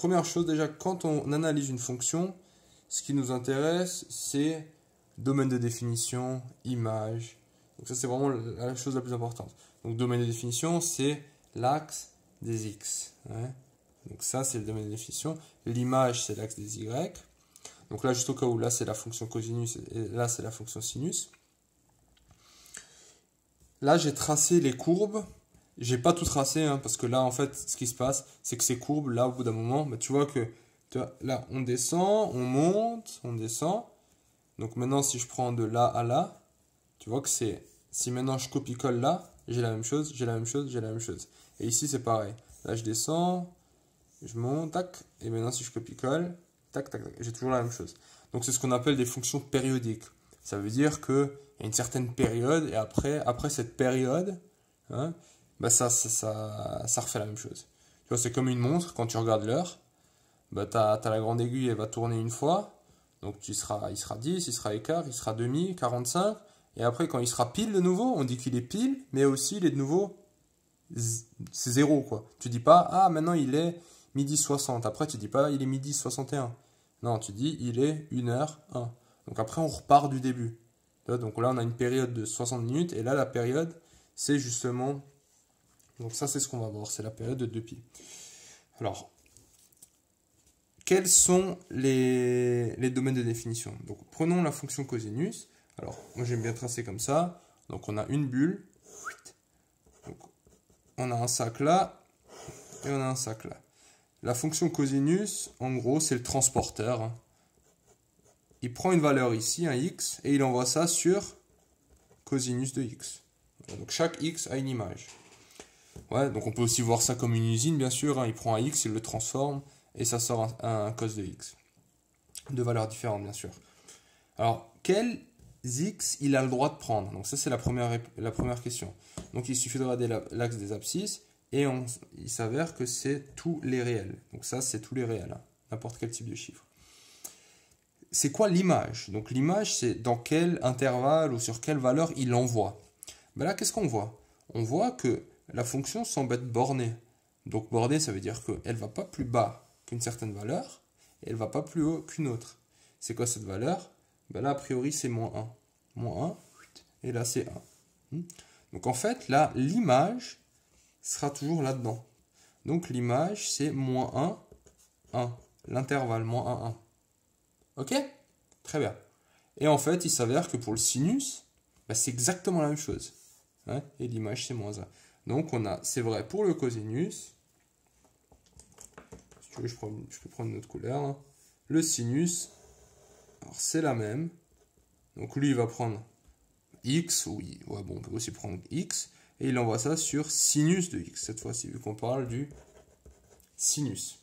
première chose, déjà, quand on analyse une fonction, ce qui nous intéresse, c'est domaine de définition, image. Donc ça, c'est vraiment la chose la plus importante. Donc domaine de définition, c'est l'axe des x. Ouais. Donc ça, c'est le domaine de définition. L'image, c'est l'axe des y. Donc là, juste au cas où, là, c'est la fonction cosinus et là, c'est la fonction sinus. Là, j'ai tracé les courbes. J'ai pas tout tracé, hein, parce que là, en fait, ce qui se passe, c'est que ces courbes, là, au bout d'un moment, bah, tu vois que là, on descend, on monte, on descend. Donc maintenant, si je prends de là à là, tu vois que c'est... Si maintenant je copie-colle là, j'ai la même chose, j'ai la même chose, j'ai la même chose. Et ici, c'est pareil. Là, je descends, je monte, tac. Et maintenant, si je copie-colle, tac, tac, tac. J'ai toujours la même chose. Donc, c'est ce qu'on appelle des fonctions périodiques. Ça veut dire qu'il y a une certaine période, et après cette période, hein, bah ça refait la même chose. Tu vois, c'est comme une montre, quand tu regardes l'heure, bah t'as la grande aiguille, elle va tourner une fois, donc il sera 10, il sera écart, il sera demi, 45, et après quand il sera pile de nouveau, on dit qu'il est pile, mais aussi il est de nouveau, c'est 0 quoi. Tu dis pas, ah maintenant il est midi 60, après tu dis pas, il est midi 61. Non, tu dis, il est 1h01. Donc après on repart du début. Donc là on a une période de 60 minutes, et là la période, c'est justement... Donc ça, c'est ce qu'on va voir, c'est la période de 2π. Alors, quels sont les domaines de définition? Donc, prenons la fonction cosinus. Alors, moi j'aime bien tracer comme ça. Donc, on a une bulle. Donc, on a un sac là, et on a un sac là. La fonction cosinus, en gros, c'est le transporteur. Il prend une valeur ici, un x, et il envoie ça sur cosinus de x. Donc, chaque x a une image. Ouais, donc on peut aussi voir ça comme une usine, bien sûr. Hein. Il prend un x, il le transforme, et ça sort un cos de x. De valeurs différentes, bien sûr. Alors, quels x il a le droit de prendre? Donc ça, c'est la première question. Donc il suffit de regarder l'axe des abscisses, et il s'avère que c'est tous les réels. Donc ça, c'est tous les réels, hein. N'importe quel type de chiffre. C'est quoi l'image? Donc l'image, c'est dans quel intervalle ou sur quelle valeur il envoie. Ben là, qu'est-ce qu'on voit? On voit que la fonction semble être bornée. Donc bornée, ça veut dire qu'elle ne va pas plus bas qu'une certaine valeur, et elle ne va pas plus haut qu'une autre. C'est quoi cette valeur? Ben là, a priori, c'est -1. -1, et là, c'est 1. Donc en fait, là, l'image sera toujours là-dedans. Donc l'image, c'est -1, 1. L'intervalle, -1, 1. Ok? Très bien. Et en fait, il s'avère que pour le sinus, ben, c'est exactement la même chose. Hein, et l'image, c'est -1. Donc, c'est vrai pour le cosinus. Si tu veux, je peux prendre une autre couleur. Hein. Le sinus, alors c'est la même. Donc, lui, il va prendre x, oui, ouais, bon, on peut aussi prendre x, et il envoie ça sur sinus de x, cette fois-ci, vu qu'on parle du sinus.